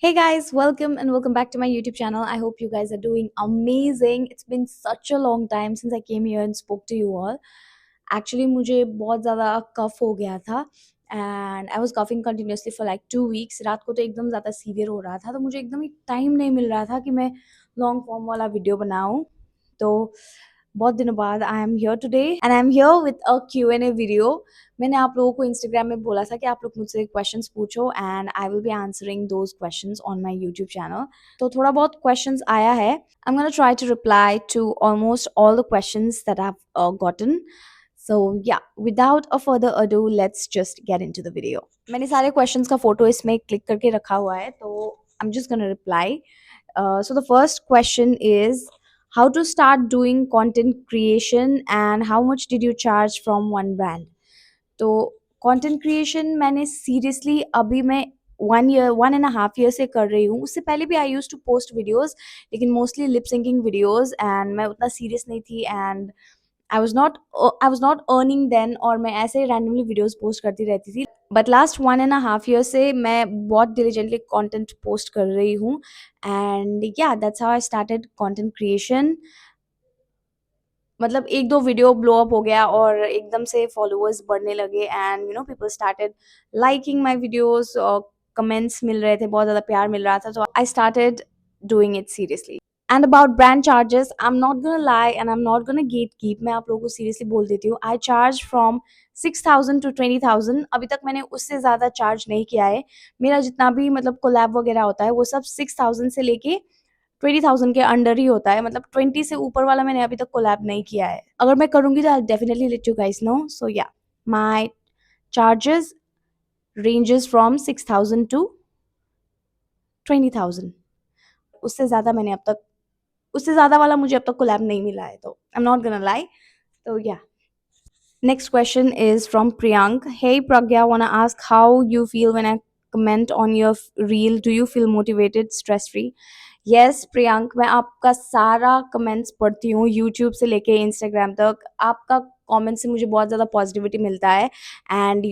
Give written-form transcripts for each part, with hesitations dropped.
Hey guys, welcome and welcome back to my YouTube channel. I hope you guys are doing amazing. It's been such a long time since I came here and spoke to you all. Actually, मुझे बहुत ज़्यादा कफ हो गया था and I was coughing continuously for like 2 weeks. रात को तो एकदम ज़्यादा सीवियर हो रहा था तो मुझे एकदम ही टाइम नहीं मिल रहा था कि मैं लॉन्ग फॉर्म वाला वीडियो बनाऊं. तो बहुत दिनों बाद I am here today and I am here with a Q&A video. मैंने आप लोगों को इंस्टाग्राम में बोला था कि आप लोग मुझसे क्वेश्चंस पूछो and I will be answering those questions on my YouTube channel. तो थोड़ा बहुत क्वेश्चंस आया है. I am gonna try to reply to almost all the questions that I have gotten. So yeah, without a further ado, let's just get into the video. मैंने सारे questions का photo इसमें click करके रखा हुआ है तो I'm just gonna reply. So the first question is how to start doing content creation and how much did you charge from one brand. तो कंटेंट क्रिएशन मैंने सीरियसली अभी मैं 1.5 ईयर से कर रही हूँ. उससे पहले भी I use to post videos लेकिन mostly lip syncing videos and मैं उतना सीरियस नहीं थी and I was not earning then और मैं ऐसे ही रैंडमली वीडियोस पोस्ट करती रहती थी. बट लास्ट 1.5 ईयर से मैं बहुत डिलीजेंटली कंटेंट पोस्ट कर रही हूँ एंड या that's how I started content creation. मतलब एक दो वीडियो ब्लो अप हो गया और एकदम से फॉलोअर्स बढ़ने लगे and people started liking my videos और कमेंट्स मिल रहे थे, बहुत ज़्यादा प्यार मिल रहा था तो I started doing it seriously. And about brand charges I am not gonna lie and I am not gonna get keep. मैं आप लोगों को सीरियसली बोल देती हूँ, आई चार्ज फ्रॉम 6,000 to 20,000. अभी तक मैंने उससे ज़्यादा चार्ज नहीं किया है. मेरा जितना भी मतलब कोलैब वगैरह होता है वो सब 6,000 से लेके 20,000 के अंडर ही होता है. मतलब 20 से ऊपर वाला मैंने अभी तक कोलैब नहीं किया है. अगर मैं करूंगी तो I definitely let you guys know. So yeah, my charges ranges from 6,000 to 20,000. उससे ज़्यादा मैंने अब तक उससे ज़्यादा वाला मुझे अब तक कोलैब नहीं मिला है तो I am not gonna lie. तो या, next question is from Priyank. Hey Pragya, wanna ask how you feel when I comment on your reel. Do you feel motivated, stress free? Yes Priyank, मैं आपका सारा comments पढ़ती हूँ YouTube से लेके Instagram तक. आपका कमेंट से मुझे बहुत ज़्यादा पॉजिटिविटी मिलता है and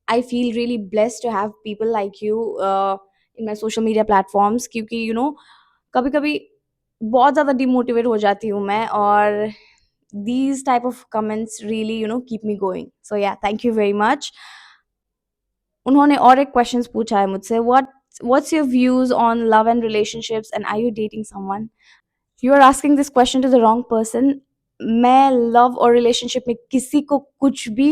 I feel really blessed to have people like you in my social media platforms. क्योंकि कभी कभी बहुत ज़्यादा डिमोटिवेट हो जाती हूँ मैं और these type of comments really keep me going. So yeah, thank you very much. उन्होंने और एक क्वेश्चन पूछा है मुझसे, what's your views on love and relationships and are you dating someone. You are asking this question to the wrong person. मैं love और relationship में किसी को कुछ भी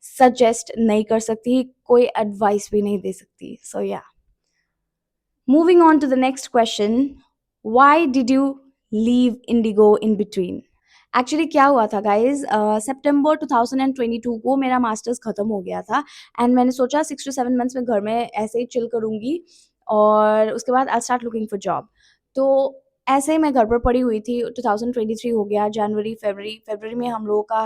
सजेस्ट नहीं कर सकती, कोई एडवाइस भी नहीं दे सकती. So ya, moving on to the next question. Why did you leave IndiGo in between. Actually क्या हुआ था गाइज, सितंबर 2022 को मेरा मास्टर्स खत्म हो गया था एंड मैंने सोचा 6 to 7 मंथ्स में घर में ऐसे ही चिल करूंगी और उसके बाद I start looking for job. तो ऐसे ही मैं घर पर पड़ी हुई थी. 2023 हो गया, जनवरी फरवरी में हम लोगों का,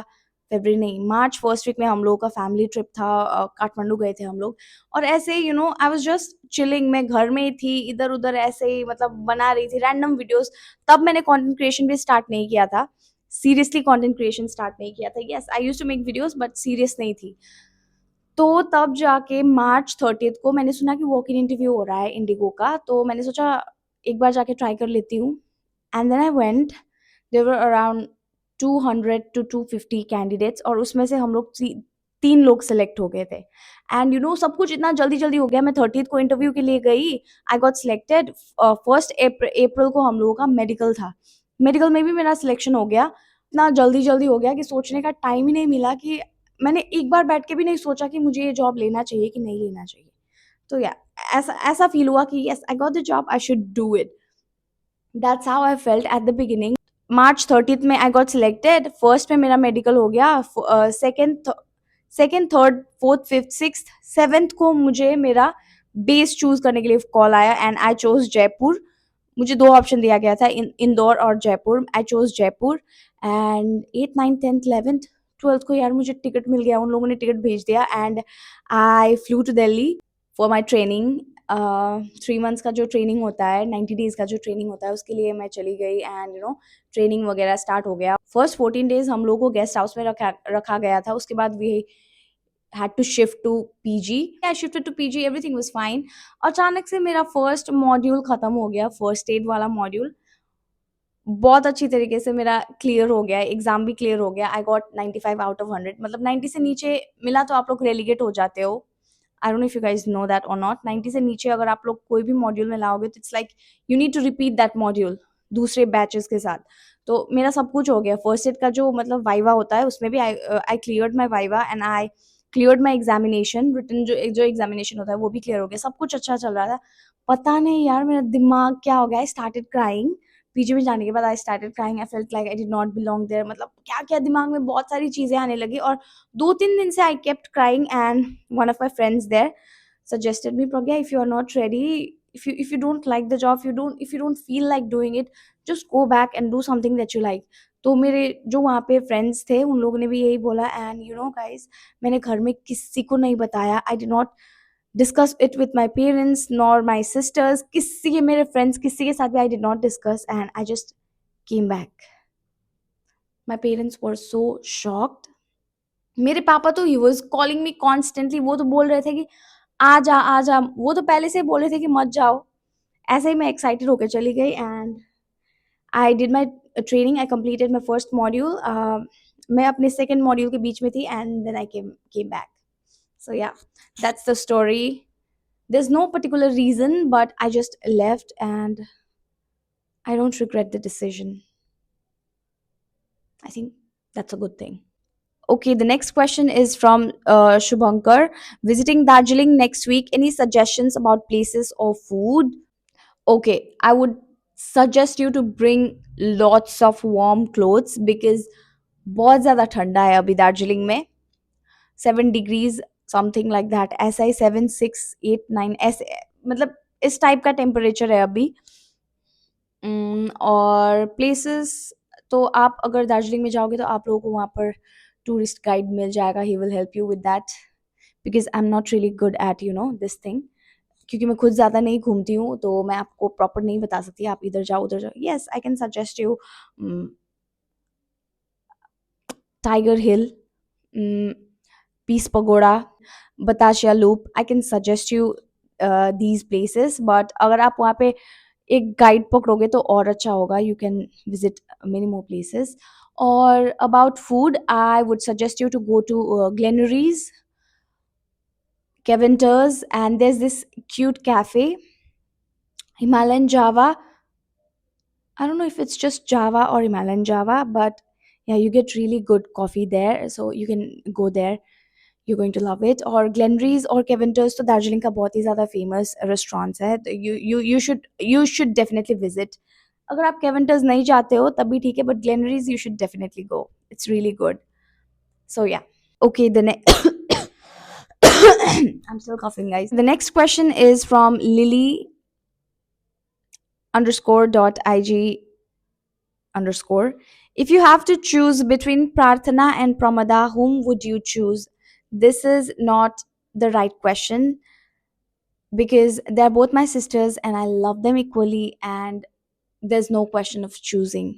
फरवरी नहीं, मार्च फर्स्ट वीक में हम लोगों का फैमिली ट्रिप था. काठमांडू गए थे हम लोग और ऐसे ही आई वाज जस्ट चिलिंग. मैं घर में ही थी, इधर उधर ऐसे ही मतलब बना रही थी रैंडम वीडियोस. तब मैंने कंटेंट क्रिएशन भी स्टार्ट नहीं किया था, सीरियसली कंटेंट क्रिएशन स्टार्ट नहीं किया था. Yes, I used to make videos but serious नहीं थी. तो तब जाके मार्च 30 को मैंने सुना कि वॉक इन इंटरव्यू हो रहा है इंडिगो का, तो मैंने सोचा एक बार जाके ट्राई कर लेती हूँ. And then I went. There were around 200 to 250 candidates और उसमें से हम लोग 3 लोग सेलेक्ट हो गए थे. एंड सब कुछ इतना जल्दी जल्दी हो गया. मैं 30 को इंटरव्यू के लिए गई, आई गॉट सिलेक्टेड. 1 अप्रैल को हम लोगों का मेडिकल था. मेडिकल में भी मेरा सिलेक्शन हो गया. इतना जल्दी जल्दी हो गया कि सोचने का टाइम ही नहीं मिला. कि मैंने एक बार बैठ के भी नहीं सोचा कि मुझे ये जॉब लेना चाहिए कि नहीं लेना चाहिए. तो या, ऐसा ऐसा फील हुआ कि yes, I got the job, I should do it. That's how I felt at the beginning. March 30 में आई गॉट सिलेक्टेड. फर्स्ट में मेरा मेडिकल हो गया. Second third fourth fifth six seventh को मुझे मेरा बेस चूज करने के लिए कॉल आया एंड आई चोज जयपुर. मुझे 2 ऑप्शन दिया गया था, इंदौर और Jaipur. I chose Jaipur. And 8th 9th 10th 11th 12th को यार मुझे टिकट मिल गया. उन लोगों ने टिकट भेज दिया and I flew to Delhi for my training. 3 months का जो ट्रेनिंग होता है, 90 डेज का जो ट्रेनिंग होता है, उसके लिए मैं चली गई एंड ट्रेनिंग वगैरह स्टार्ट हो गया. फर्स्ट 14 डेज हम लोग को गेस्ट हाउस में रखा गया था. उसके बाद we had to shift to PG. I shifted to PG, everything was fine. अचानक से मेरा फर्स्ट मॉड्यूल खत्म हो गया, फर्स्ट एड वाला मॉड्यूल बहुत अच्छी तरीके से मेरा क्लियर हो गया, एग्जाम भी क्लियर हो गया। आई गॉट 95 आउट ऑफ 100, मतलब 90 से नीचे मिला तो आप लोग रेलीगेट हो जाते हो। आई don't know if you guys know that और नॉट। 90 से नीचे अगर आप लोग कोई भी मॉड्यूल में लाओगे तो it's like you need to repeat that module दूसरे बैचेस के साथ। तो मेरा सब कुछ हो गया। फर्स्ट एड का जो मतलब वाइवा होता है उसमें भी I cleared my viva and I cleared my examination. Written जो एग्जामिनेशन होता है वो भी क्लियर हो गया, सब कुछ अच्छा चल रहा था। पता नहीं यार मेरा दिमाग क्या हो गया, आई स्टार्टेड क्राइंग। पीजी में जाने के बाद I started crying, I felt like I did not belong there. मतलब क्या क्या दिमाग में बहुत सारी चीजें आने लगी और 2-3 दिन से I kept crying and one of my friends there suggested me, Pragya, if you are not ready, if you don't like the job, if you don't feel like doing it, just go back and do something that you like. तो मेरे जो वहाँ पे friends थे उन लोगों ने भी यही बोला एंड यू नो गाइस, मैंने घर में किसी को नहीं बताया। आई did not discuss it with my parents nor my sisters, किसी के मेरे फ्रेंड्स किसी के साथ भी आई did not discuss and I just came back. My parents were so shocked. मेरे पापा तो he was calling me constantly, वो तो बोल रहे थे कि आ जा आ जा, वो तो पहले से ही बोल रहे थे कि मत जाओ। ऐसे ही मैं एक्साइटेड होकर चली गई and I did my training, I completed my first module. मैं अपने सेकेंड मॉड्यूल के बीच में थी and then I came back. So या, that's the story. there's no particular reason but I just left and I don't regret the decision. I think that's a good thing. Okay, the next question is from Shubhankar. Visiting Darjeeling next week. Any suggestions about places or food? Okay, I would suggest you to bring lots of warm clothes because बहुत ज़्यादा ठंडा है अभी दार्जिलिंग में। 7 degrees something like that, ऐसा ही 7, 6, 8, 9 ऐसे, मतलब इस टाइप का टेम्परेचर है अभी। और प्लेसेस तो आप अगर दार्जिलिंग में जाओगे तो आप लोगों को वहाँ पर टूरिस्ट गाइड मिल जाएगा, he will help you with that because I am not really good at you know this thing, क्योंकि मैं खुद ज़्यादा नहीं घूमती हूँ तो मैं आपको प्रॉपर नहीं बता सकती आप इधर जाओ उधर जाओ। Yes, I can suggest you Tiger Hill, Peace Pagoda, Batasia Loop. I can suggest you these places, but अगर आप वहाँ पे एक गाइड पकड़ोगे तो और अच्छा होगा। You can visit many more places. और about food I would suggest you to go to Glenary's, Kevinters, and there's this cute cafe, Himalayan Java. I don't know if it's just Java or Himalayan Java, but yeah, you get really good coffee there. So you can go there. You're going to love it. Or Glenrys or Kevinters, तो दार्जिलिंग का बहुत ही ज़्यादा famous restaurants है। तो you should definitely visit. अगर आप Kevinters नहीं जाते हो तब भी ठीक है, but Glenrys you should definitely go. It's really good. So yeah. Okay, the next I'm still coughing, guys. The next question is from Lily underscore dot ig underscore. If you have to choose between Prarthana and Pramada, whom would you choose? This is not the right question because they're both my sisters and I love them equally and there's no question of choosing.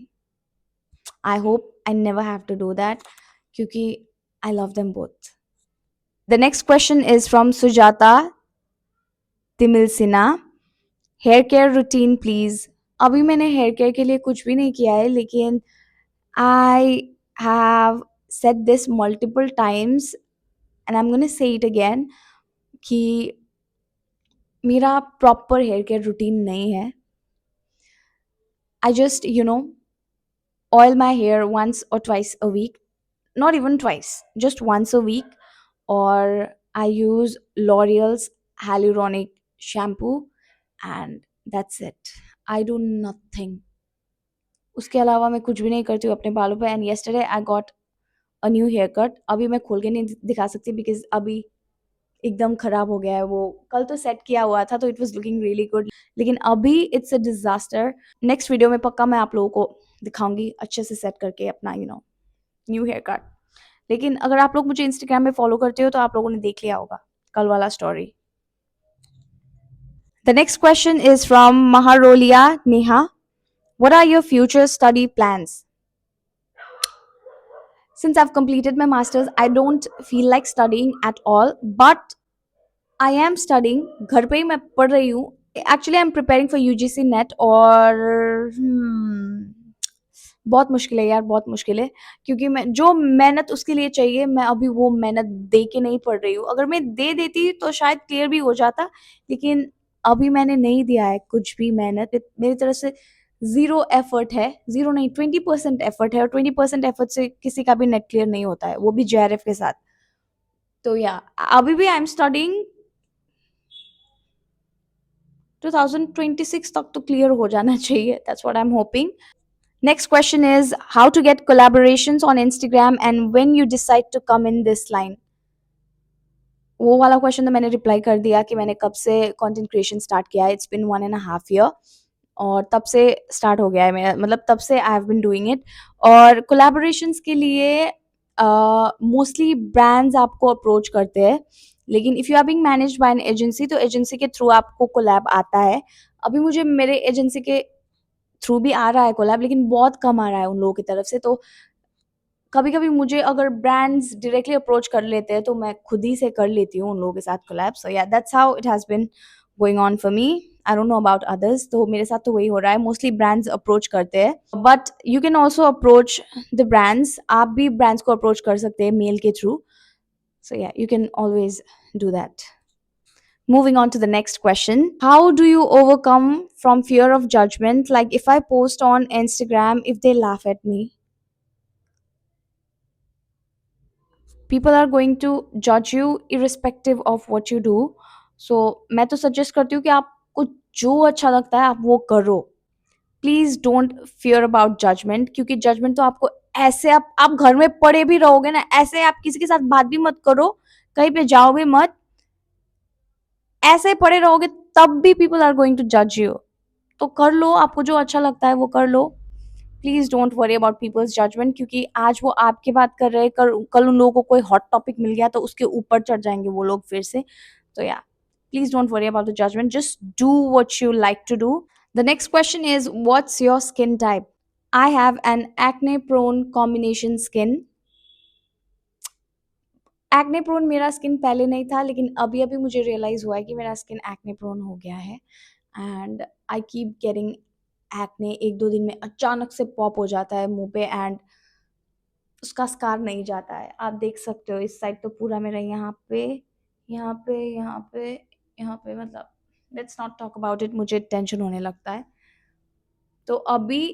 I hope I never have to do that because I love them both. The next question is from Sujata Timil Sinha. Hair care routine please. अभी मैंने hair care के लिए कुछ भी नहीं किया है, लेकिन I have said this multiple times and I am gonna say it again कि मेरा प्रॉपर हेयर केयर रूटीन नहीं है। I just you know oil my hair once और twice a week, not even twice, just once a week, और I use L'Oreal's hyaluronic shampoo and that's it. I do nothing. उसके अलावा मैं कुछ भी नहीं करती हूँ अपने बालों पे। And yesterday I got a new haircut. अभी मैं खोल के नहीं दिखा सकती बिकॉज अभी एकदम खराब हो गया है वो। कल तो सेट किया हुआ था तो it was looking really good, लेकिन अभी it's a disaster. Next video में पक्का मैं आप लोगों को दिखाऊंगी अच्छे से सेट करके अपना न्यू हेयर कट। लेकिन अगर आप लोग मुझे इंस्टाग्राम में फॉलो करते हो तो आप लोगों ने देख लिया होगा कल वाला story. The next question is from Maharolia Neha. What are your future study plans? since I've completed my masters, I don't feel like studying at all, but I am studying. घर पे ही मैं पढ़ रही हूँ. Actually, I'm preparing for UGC net. और बहुत मुश्किल है यार, बहुत मुश्किल है, क्योंकि मैं जो मेहनत उसके लिए चाहिए, मैं अभी वो मेहनत दे के नहीं पढ़ रही हूँ. अगर मैं दे देती तो शायद क्लियर भी हो जाता, लेकिन अभी मैंने नहीं दिया है कुछ भी मेहनत. मेरी तरफ से ज़ीरो एफर्ट है, ज़ीरो नहीं, 20% एफर्ट है, और 20% एफर्ट से किसी का भी नेट क्लियर नहीं होता है, वो भी जेआरएफ के साथ. तो या अभी भी आई एम स्टडिंग. 2026 तक तो क्लियर हो जाना चाहिए. That's what I am hoping. Next question is how to get collaborations on Instagram and when you decide to come in this line. वो वाला क्वेश्चन तो मैंने रिप्लाई कर दिया कि मैंने कब से कंटेंट क्रिएशन स्टार्ट किया है. इट्स बिन 1.5 year, और तब से स्टार्ट हो गया है मेरा, मतलब तब से I have been doing it. और कोलैबोरेशंस के लिए मोस्टली ब्रांड्स आपको अप्रोच करते हैं, लेकिन if you are being managed by an agency, तो एजेंसी के थ्रू आपको कोलैब आता है. अभी मुझे मेरे एजेंसी के थ्रू भी आ रहा है कोलैब, लेकिन बहुत कम आ रहा है उन लोगों की तरफ से. तो कभी-कभी मुझे अगर ब्रांड्स डायरेक्टली अप्रोच कर लेते हैं, तो मैं खुद ही से कर लेती हूँ उन लोगों के साथ कोलैब. सो या that's how it has been going on for me. I don't know about others. तो मेरे साथ तो वही हो रहा है, मोस्टली ब्रांड्स अप्रोच करते हैं. But you can also approach the brands. आप भी ब्रांड्स को अप्रोच कर सकते हैं मेल के थ्रू. सो या you can always do that. Moving on to the next question. How do you overcome from fear of judgment? Like if I post on Instagram, if they laugh at me, people are going to judge you irrespective of what you do. So मैं तो suggest करती हूँ कि आपको जो अच्छा लगता है आप वो करो. Please don't fear about judgement, क्योंकि जजमेंट तो आपको ऐसे, आप घर में पड़े भी रहोगे ना, ऐसे आप किसी के साथ बात भी मत करो, कहीं पे जाओ भी मत, ऐसे पड़े रहोगे, तब भी पीपल आर गोइंग टू जज यू. तो कर लो, आपको जो अच्छा लगता है वो कर लो. Please don't worry about people's judgement, क्योंकि आज वो आपकी बात कर रहे हैं, कल उन लोगों को कोई हॉट टॉपिक मिल गया तो उसके ऊपर चढ़ जाएंगे वो लोग फिर से. तो ya please don't worry about the judgement, just do what you like to do. The next question is, what's your skin type? I have an acne prone combination skin. Acne prone मेरा skin पहले नहीं था, लेकिन अभी अभी मुझे realise हुआ है कि मेरा स्किन एक्ने प्रोन हो गया है. And I keep getting acne. 1-2 दिन में अचानक से पॉप हो जाता है मुंह पे, एंड उसका स्कार नहीं जाता है. आप देख सकते हो इस साइड तो पूरा मेरा यहाँ पे, यहाँ पे, यहाँ पे, यहाँ पे, मतलब let's not talk about it, मुझे टेंशन होने लगता है. तो अभी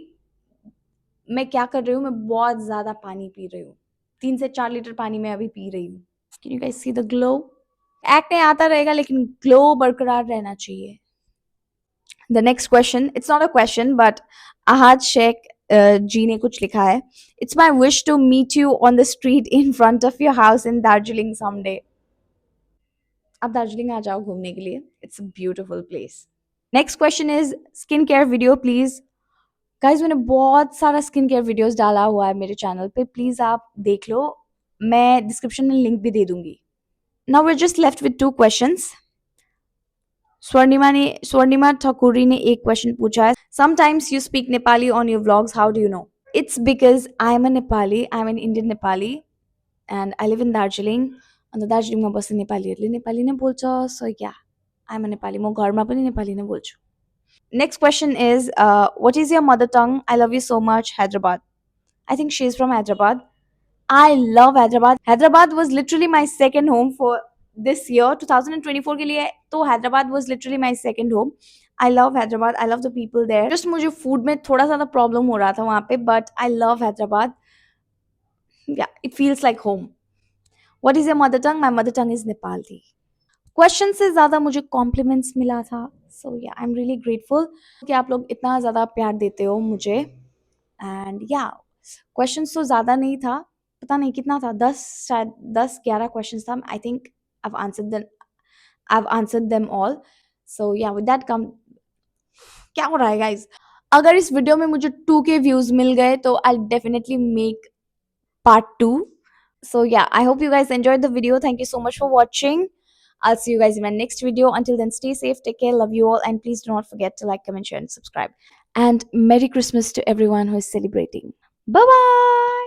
मैं क्या कर रही हूँ, मैं बहुत ज़्यादा पानी पी रही हूँ. 3 से 4 लीटर पानी मैं अभी पी रही हूँ. Can you guys see the glow? Acne आता रहेगा, लेकिन ग्लो बरकरार रहना चाहिए. The next question, it's not a question but Ahad Sheikh ji ने कुछ लिखा है. It's my wish to meet you on the street in front of your house in Darjeeling someday. आप दार्जिलिंग आ जाओ घूमने के लिए, it's a beautiful place. Next question is skin care video please. Guys मैंने बहुत सारा स्किन केयर वीडियोस डाला हुआ है मेरे चैनल पे, प्लीज आप देख लो. मैं डिस्क्रिप्शन में लिंक भी दे दूंगी. Now we just left with 2 questions. Swarnima Thakuri ने एक क्वेश्चन पूछा है. Sometimes you speak Nepali on your vlogs, how do you know? It's because I am a Nepali, I am an Indian Nepali, and I live in Darjeeling. अन्त दार्जिलिङमा बस्ने नेपालीहरूले नेपाली नै बोल्छ. सो या आई एम अ नेपाली, म घरमा पनि नेपाली नै बोल्छु. Next question is, what is your mother tongue? I love you so much, Hyderabad. I think she's from Hyderabad. I love Hyderabad. Hyderabad was literally my second home for this year, 2024 के लिए. तो Hyderabad was literally my second home. I love Hyderabad. I love the people there. Just मुझे food में थोड़ा सा problem हो रहा था वहाँ पे, but I love Hyderabad. Yeah, it feels like home. What is your mother tongue? My mother tongue is Nepali. Question से ज़्यादा मुझे कॉम्प्लीमेंट्स मिला था. सो या आई एम रियली ग्रेटफुल कि आप लोग इतना ज़्यादा प्यार देते हो मुझे. एंड या क्वेश्चंस तो ज़्यादा नहीं था, पता नहीं कितना था, 10, शायद 10-11 क्वेश्चंस था. I think I've answered them all. So yeah, with that come, क्या हो रहा है गाइज? अगर इस वीडियो में मुझे 2K व्यूज मिल गए तो I'll definitely make part 2. So yeah, I hope you guys enjoyed the video. Thank you so much for watching. I'll see you guys in my next video. Until then, stay safe, take care, love you all, and please do not forget to like, comment, share, and subscribe. And Merry Christmas to everyone who is celebrating. Bye bye.